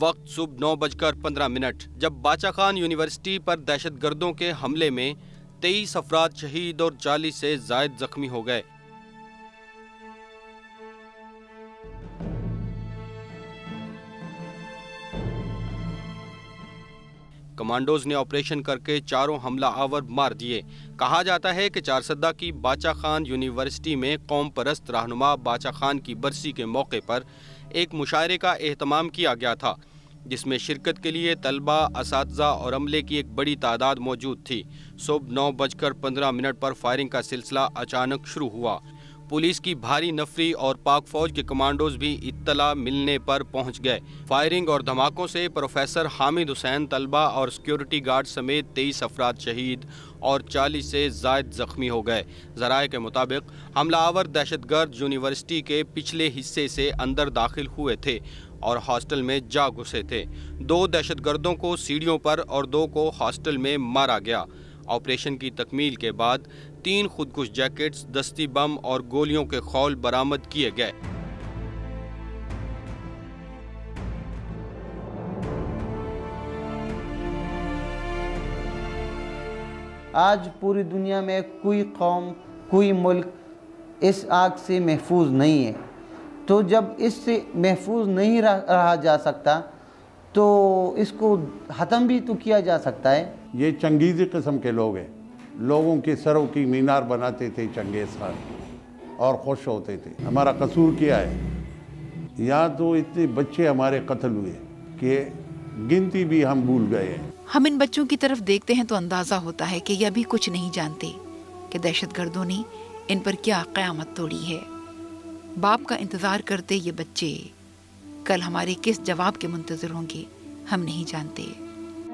وقت صبح 9:15 جب باچا خان یونیورسٹی پر دہشت گردوں کے حملے میں 23 افراد شہید اور 40 سے زائد زخمی ہو گئے۔ کمانڈوز نے آپریشن کر کے چاروں حملہ آور مار دیے۔ کہا جاتا ہے کہ چارسدہ کی باچا خان یونیورسٹی میں قوم پرست رہنما باچا خان کی برسی کے موقع پر ایک مشاعرے کا اہتمام کیا گیا تھا، جس میں شرکت کے لیے طلبہ، اساتذہ اور عملے کی ایک بڑی تعداد موجود تھی۔ صبح 9:15 پر فائرنگ کا سلسلہ اچانک شروع ہوا۔ پولیس کی بھاری نفری اور پاک فوج کے کمانڈوز بھی اطلاع ملنے پر پہنچ گئے۔ فائرنگ اور دھماکوں سے پروفیسر حامد حسین، طلبہ اور سیکیورٹی گارڈ سمیت 23 افراد شہید اور 40 سے زائد زخمی ہو گئے۔ ذرائع کے مطابق حملہ آور دہشت گرد یونیورسٹی کے پچھلے حصے سے اندر داخل ہوئے تھے اور ہاسٹل میں جا گھسے تھے۔ 2 دہشت گردوں کو سیڑھیوں پر اور 2 کو ہاسٹل میں مارا گیا۔ آپریشن کی تکمیل کے بعد 3 خودکش جیکٹس، دستی بم اور گولیوں کے خول برآمد کیے گئے۔ آج پوری دنیا میں کوئی قوم، کوئی ملک اس آگ سے محفوظ نہیں ہے، تو جب اس سے محفوظ نہیں رہا جا سکتا تو اس کو ختم بھی تو کیا جا سکتا ہے۔ یہ چنگیزی قسم کے لوگ ہیں، لوگوں کے سروں کی مینار بناتے تھے چنگیز خان اور خوش ہوتے تھے۔ ہمارا قصور کیا ہے؟ یا تو اتنے بچے ہمارے قتل ہوئے کہ گنتی بھی ہم بھول گئے ہیں۔ ہم ان بچوں کی طرف دیکھتے ہیں تو اندازہ ہوتا ہے کہ یہ ابھی کچھ نہیں جانتے کہ دہشت گردوں نے ان پر کیا قیامت توڑی ہے۔ باپ کا انتظار کرتے یہ بچے کل ہمارے کس جواب کے منتظر ہوں گے ہم نہیں جانتے۔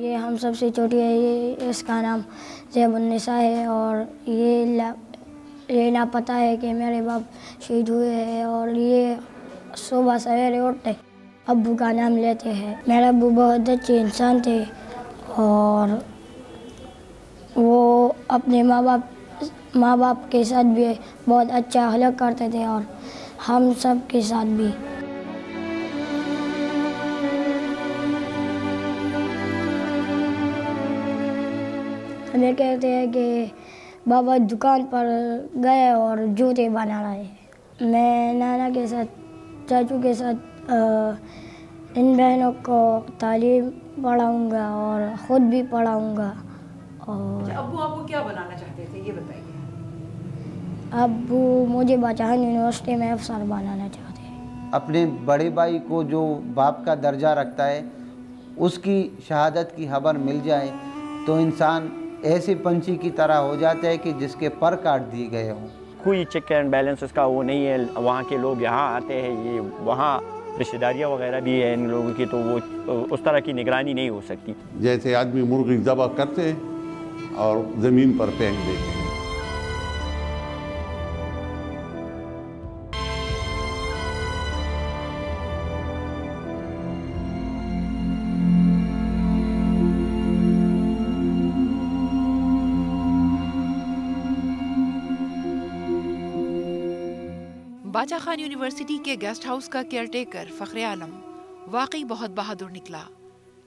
یہ ہم سب سے چھوٹی ہے، یہ اس کا نام زیب النساء ہے، اور یہ لاپتہ ہے کہ میرے باپ شہید ہوئے ہیں، اور یہ صبح سویرے اٹھتے ابو کا نام لیتے ہیں۔ میرے ابو بہت اچھے انسان تھے اور وہ اپنے ماں باپ کے ساتھ بھی بہت اچھا اخلاق کرتے تھے اور ہم سب کے ساتھ بھی۔ ہمیں کہتے ہیں کہ بابا دکان پر گئے اور جوتے بنا رہے ہیں۔ میں نانا کے ساتھ، چاچو کے ساتھ ان بہنوں کو تعلیم پڑھاؤں گا اور خود بھی پڑھاؤں گا۔ اور ابو آپ کو کیا بنانا چاہتے تھے یہ بتائیے؟ ابو مجھے باچا خان یونیورسٹی میں افسر بنانا چاہتے ہیں۔ اپنے بڑے بھائی کو جو باپ کا درجہ رکھتا ہے اس کی شہادت کی خبر مل جائے تو انسان ایسے پنچھی کی طرح ہو جاتا ہے کہ جس کے پر کاٹ دیے گئے ہوں۔ کوئی چیک اینڈ بیلنس اس کا وہ نہیں ہے۔ وہاں کے لوگ یہاں آتے ہیں، یہ وہاں رشتہ داریاں وغیرہ بھی ہیں ان لوگوں کی، تو وہ اس طرح کی نگرانی نہیں ہو سکتی۔ جیسے آدمی مرغی ذبح کرتے ہیں اور زمین پر پھینک دیتے ہیں۔ باچا خان یونیورسٹی کے گیسٹ ہاؤس کا کیئر ٹیکر فخر عالم واقعی بہت بہادر نکلا،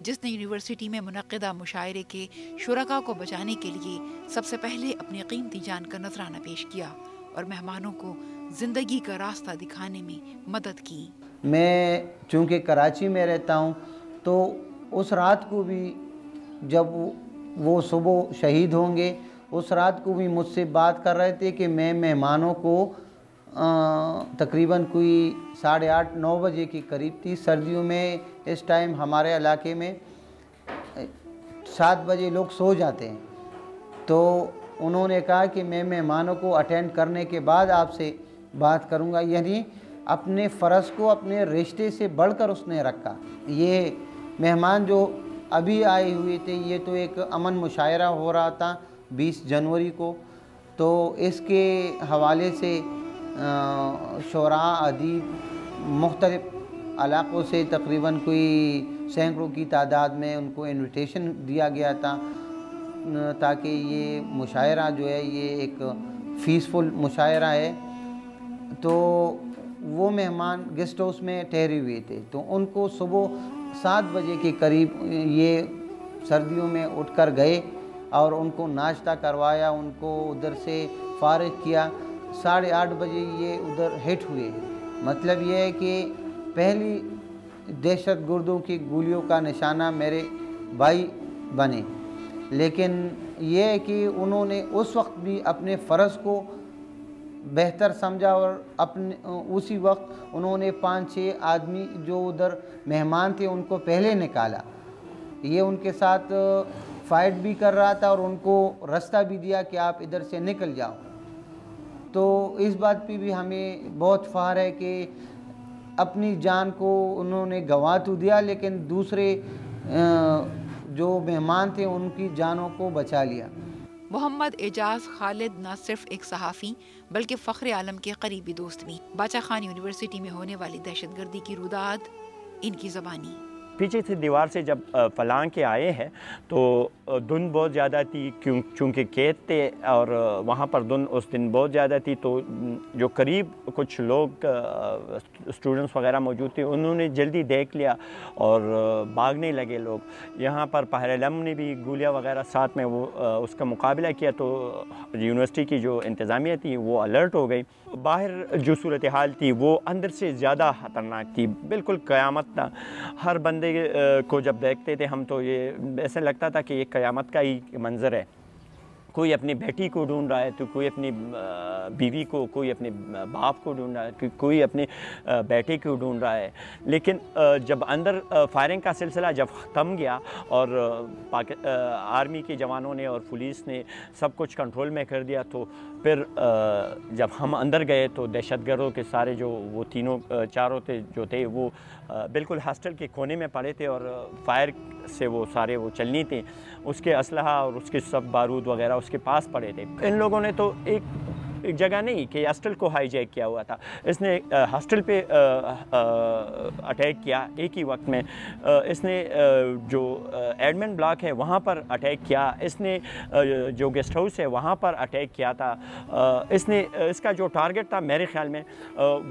جس نے یونیورسٹی میں منعقدہ مشاعرے کے شرکاء کو بچانے کے لیے سب سے پہلے اپنی قیمتی جان کا نذرانہ پیش کیا اور مہمانوں کو زندگی کا راستہ دکھانے میں مدد کی۔ میں چونکہ کراچی میں رہتا ہوں تو اس رات کو بھی جب وہ صبح شہید ہوں گے، اس رات کو بھی مجھ سے بات کر رہے تھے کہ میں مہمانوں کو تقریباً کوئی 8:30-9 بجے کے قریب تھی۔ سردیوں میں اس ٹائم ہمارے علاقے میں 7 بجے لوگ سو جاتے ہیں، تو انہوں نے کہا کہ میں مہمانوں کو اٹینڈ کرنے کے بعد آپ سے بات کروں گا، یعنی اپنے فرض کو اپنے رشتے سے بڑھ کر اس نے رکھا۔ یہ مہمان جو ابھی آئے ہوئے تھے، یہ تو ایک امن مشاعرہ ہو رہا تھا 20 جنوری کو، تو اس کے حوالے سے شعراء، ادیب مختلف علاقوں سے تقریباً کوئی سینکڑوں کی تعداد میں ان کو انویٹیشن دیا گیا تھا تاکہ یہ مشاعرہ جو ہے یہ ایک پیسفل مشاعرہ ہے۔ تو وہ مہمان گیسٹ ہاؤس میں ٹھہرے ہوئے تھے، تو ان کو صبح 7 بجے کے قریب یہ سردیوں میں اٹھ کر گئے اور ان کو ناشتہ کروایا، ان کو ادھر سے فارغ کیا۔ 8:30 بجے یہ ادھر ہٹ ہوئے۔ مطلب یہ ہے کہ پہلی دہشت گردوں کی گولیوں کا نشانہ میرے بھائی بنے، لیکن یہ ہے کہ انہوں نے اس وقت بھی اپنے فرض کو بہتر سمجھا اور اسی وقت انہوں نے 5-6 آدمی جو ادھر مہمان تھے ان کو پہلے نکالا۔ یہ ان کے ساتھ فائٹ بھی کر رہا تھا اور ان کو راستہ بھی دیا کہ آپ ادھر سے نکل جاؤ۔ تو اس بات پہ بھی ہمیں بہت فخر ہے کہ اپنی جان کو انہوں نے گنوا تو دیا، لیکن دوسرے جو مہمان تھے ان کی جانوں کو بچا لیا۔ محمد اعجاز خالد نہ صرف ایک صحافی بلکہ فخر عالم کے قریبی دوست بھی۔ باچا خان یونیورسٹی میں ہونے والی دہشت گردی کی روداد ان کی زبانی۔ پیچھے سے دیوار سے جب فلانگ کے آئے ہیں تو دھند بہت زیادہ تھی، چونکہ کھیت تھے اور وہاں پر دھند اس دن بہت زیادہ تھی، تو جو قریب کچھ لوگ اسٹوڈنٹس وغیرہ موجود تھے انہوں نے جلدی دیکھ لیا اور بھاگنے لگے لوگ۔ یہاں پر پہر علم نے بھی گولیاں وغیرہ ساتھ میں وہ اس کا مقابلہ کیا، تو یونیورسٹی کی جو انتظامیہ تھی وہ الرٹ ہو گئی۔ باہر جو صورتحال تھی وہ اندر سے زیادہ خطرناک تھی، بالکل قیامت تھا۔ ہر بندے کو جب دیکھتے تھے ہم تو یہ ایسے لگتا تھا کہ یہ قیامت کا ہی منظر ہے۔ کوئی اپنی بیٹی کو ڈھونڈ رہا ہے تو کوئی اپنی بیوی کو، کوئی اپنے باپ کو ڈھونڈ رہا ہے، کوئی اپنے بیٹے کو ڈھونڈ رہا ہے۔ لیکن جب اندر فائرنگ کا سلسلہ جب تھم گیا اور آرمی کے جوانوں نے اور پولیس نے سب کچھ کنٹرول میں کر دیا، تو پھر جب ہم اندر گئے تو دہشت گردوں کے سارے جو وہ چاروں جو تھے وہ بالکل ہاسٹل کے کونے میں پڑے تھے اور فائر سے وہ سارے وہ چلنی تھے، اس کے اسلحہ اور اس کے سب بارود وغیرہ اس کے پاس پڑے تھے۔ ان لوگوں نے تو ایک جگہ نہیں کہ ہاسٹل کو ہائی جیک کیا ہوا تھا، اس نے ہاسٹل پہ اٹیک کیا ایک ہی وقت میں، اس نے جو ایڈمن بلاک ہے وہاں پر اٹیک کیا، اس نے جو گیسٹ ہاؤس ہے وہاں پر اٹیک کیا تھا، اس کا جو ٹارگٹ تھا میرے خیال میں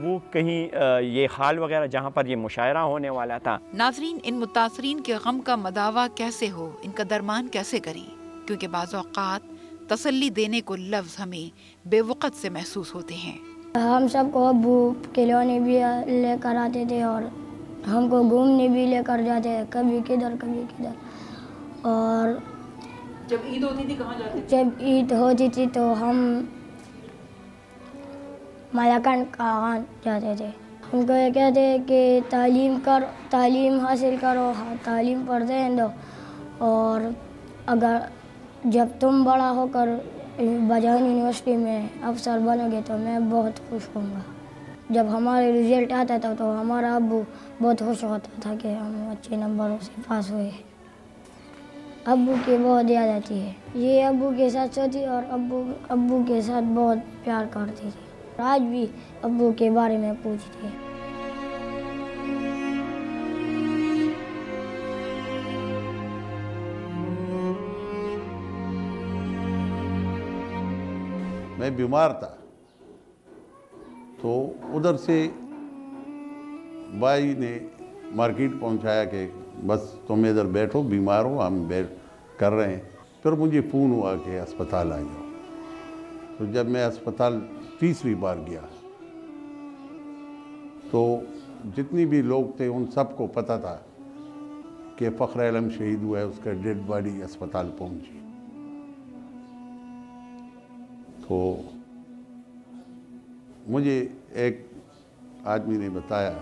وہ کہیں یہ خال وغیرہ جہاں پر یہ مشاعرہ ہونے والا تھا۔ ناظرین، ان متاثرین کے غم کا مداوع کیسے ہو، ان کا درمان کیسے کریں، کیونکہ بعض اوقات تسلی دینے کو لفظ ہمیں بے وقت سے محسوس ہوتے ہیں۔ ہم سب کو ابو کھلونے بھی لے کر آتے تھے اور ہم کو گھومنے بھی لے کر جاتے ہیں، کبھی کدھر کبھی کدھر۔ اور جب عید ہوتی تھی کہاں جاتے تھے؟ جب عید ہوتی تھی تو ہم مالاکنڈ کاغان جاتے تھے۔ ہم کو یہ کہتے ہیں کہ تعلیم حاصل کرو، تعلیم پر دھیان دو، اور اگر جب تم بڑا ہو کر باچا خان یونیورسٹی میں افسر بنو گے تو میں بہت خوش ہوں گا۔ جب ہمارے رزلٹ آتا تھا تو ہمارا ابو بہت خوش ہوتا تھا کہ ہم اچھے نمبروں سے پاس ہوئے۔ ابو کی بہت یاد آتی ہے، یہ ابو کے ساتھ سوتی اور ابو کے ساتھ بہت پیار کرتی تھی، آج بھی ابو کے بارے میں پوچھتی ہے۔ میں بیمار تھا تو ادھر سے بھائی نے مارکیٹ پہنچایا کہ بس تم ادھر بیٹھو، بیمار ہو، ہم بیٹھ کر رہے ہیں۔ پھر مجھے فون ہوا کہ اسپتال آ جاؤ، تو جب میں اسپتال تیسری بار گیا تو جتنی بھی لوگ تھے ان سب کو پتہ تھا کہ فخر عالم شہید ہوا ہے، اس کا ڈیڈ باڈی اسپتال پہنچی۔ تو مجھے ایک آدمی نے بتایا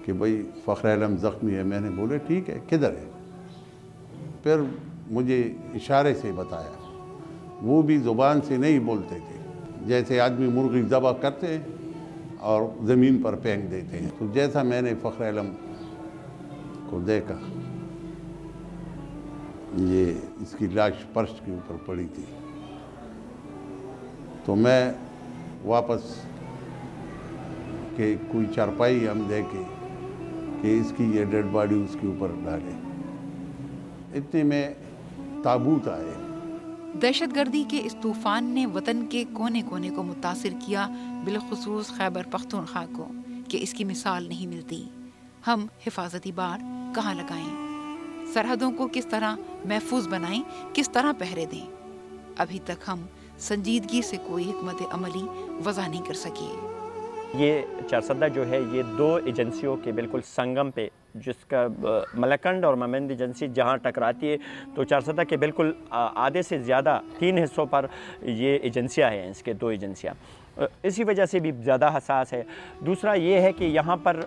کہ بھئی فخر عالم زخمی ہے۔ میں نے بولے ٹھیک ہے، کدھر ہے؟ پھر مجھے اشارے سے بتایا، وہ بھی زبان سے نہیں بولتے تھے، جیسے آدمی مرغی ذبح کرتے ہیں اور زمین پر پھینک دیتے ہیں۔ تو جیسا میں نے فخر عالم کو دیکھا، یہ اس کی لاش فرش کے اوپر پڑی تھی، تو میں واپس کہ کوئی چارپائی ہم دے کے کہ اس کی یہ ڈیڈ باڈی اس کے اوپر ڈالے، اتنے میں تابوت آئے۔ دہشت گردی کے اس طوفان نے وطن کے کونے کونے کو متاثر کیا، بالخصوص خیبر پختونخوا کو۔ کہ اس کی مثال نہیں ملتی۔ ہم حفاظتی بار کہاں لگائیں، سرحدوں کو کس طرح محفوظ بنائیں، کس طرح پہرے دیں؟ ابھی تک ہم سنجیدگی سے کوئی حکمت عملی وضع نہیں کر سکے۔ یہ چارسدہ جو ہے یہ 2 ایجنسیوں کے بالکل سنگم پہ، جس کا ملکنڈ اور ممند ایجنسی جہاں ٹکراتی ہے تو چارسدہ کے بالکل آدھے سے زیادہ 3 حصوں پر یہ ایجنسیاں ہیں، اس کے 2 ایجنسیاں، اسی وجہ سے بھی زیادہ حساس ہے۔ دوسرا یہ ہے کہ یہاں پر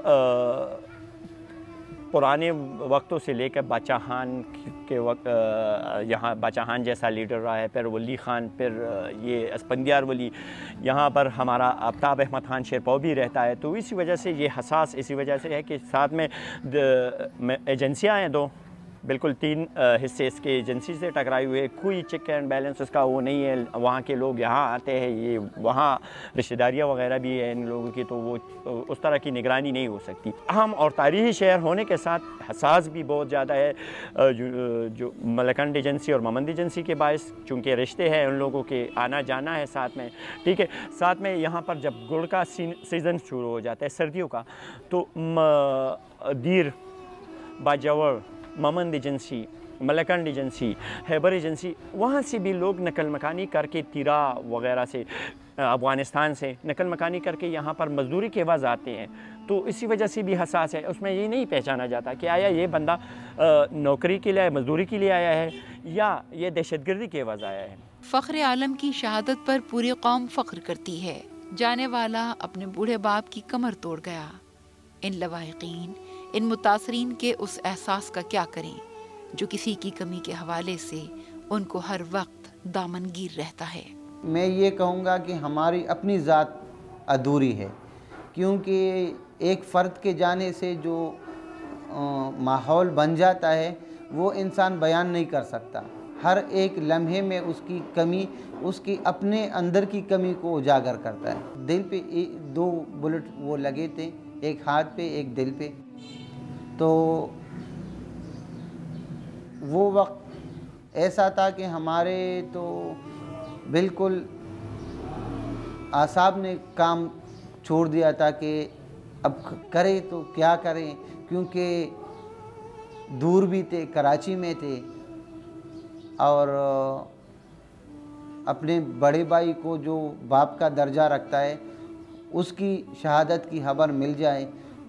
پرانے وقتوں سے لے کر باچا خان کے وقت یہاں باچا خان جیسا لیڈر رہا ہے، پھر ولی خان، پھر یہ اسفندیار ولی، یہاں پر ہمارا آفتاب احمد خان شیرپاؤ بھی رہتا ہے، تو اسی وجہ سے یہ حساس اسی وجہ سے ہے کہ ساتھ میں ایجنسیاں ہیں 2، بالکل 3 حصے اس کے ایجنسی سے ٹکرائے ہوئے، کوئی چیک اینڈ بیلنس اس کا وہ نہیں ہے۔ وہاں کے لوگ یہاں آتے ہیں، یہ وہاں رشتہ داریاں وغیرہ بھی ہیں ان لوگوں کی، تو وہ اس طرح کی نگرانی نہیں ہو سکتی۔ اہم اور تاریخی شہر ہونے کے ساتھ حساس بھی بہت زیادہ ہے، جو ملکنڈ ایجنسی اور ممند ایجنسی کے باعث، چونکہ رشتے ہیں ان لوگوں کے، آنا جانا ہے ساتھ میں، ٹھیک ہے۔ ساتھ میں یہاں پر جب گڑ کا سیزن شروع ہو جاتا ہے سردیوں کا، تو دیر، باجاور، ممند ایجنسی، ملکنڈ ایجنسی، خیبر ایجنسی، وہاں سے بھی لوگ نقل مکانی کر کے تیرا وغیرہ سے، افغانستان سے نقل مکانی کر کے یہاں پر مزدوری کے عوض آتے ہیں، تو اسی وجہ سے بھی حساس ہے۔ اس میں یہ نہیں پہچانا جاتا کہ آیا یہ بندہ نوکری کے لیے، مزدوری کے لیے آیا ہے یا یہ دہشت گردی کے عوض آیا ہے۔ فخر عالم کی شہادت پر پوری قوم فخر کرتی ہے۔ جانے والا اپنے بوڑھے باپ کی کمر توڑ گیا۔ ان لواحقین، ان متاثرین کے اس احساس کا کیا کریں جو کسی کی کمی کے حوالے سے ان کو ہر وقت دامن گیر رہتا ہے۔ میں یہ کہوں گا کہ ہماری اپنی ذات ادھوری ہے، کیونکہ ایک فرد کے جانے سے جو ماحول بن جاتا ہے وہ انسان بیان نہیں کر سکتا۔ ہر ایک لمحے میں اس کی کمی، اس کی اپنے اندر کی کمی کو اجاگر کرتا ہے۔ دل پہ 2 بلٹ وہ لگے تھے، ایک ہاتھ پہ ایک دل پہ، تو وہ وقت ایسا تھا کہ ہمارے تو بالکل اعصاب نے کام چھوڑ دیا تھا کہ اب کرے تو کیا کریں، کیونکہ دور بھی تھے، کراچی میں تھے، اور اپنے بڑے بھائی کو جو باپ کا درجہ رکھتا ہے اس کی شہادت کی خبر مل جائے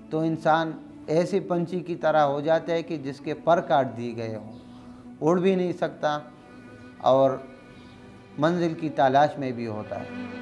تو انسان ایسے پنچھی کی طرح ہو جاتا ہے کہ جس کے پر کاٹ دیے گئے ہوں، اڑ بھی نہیں سکتا اور منزل کی تلاش میں بھی ہوتا ہے۔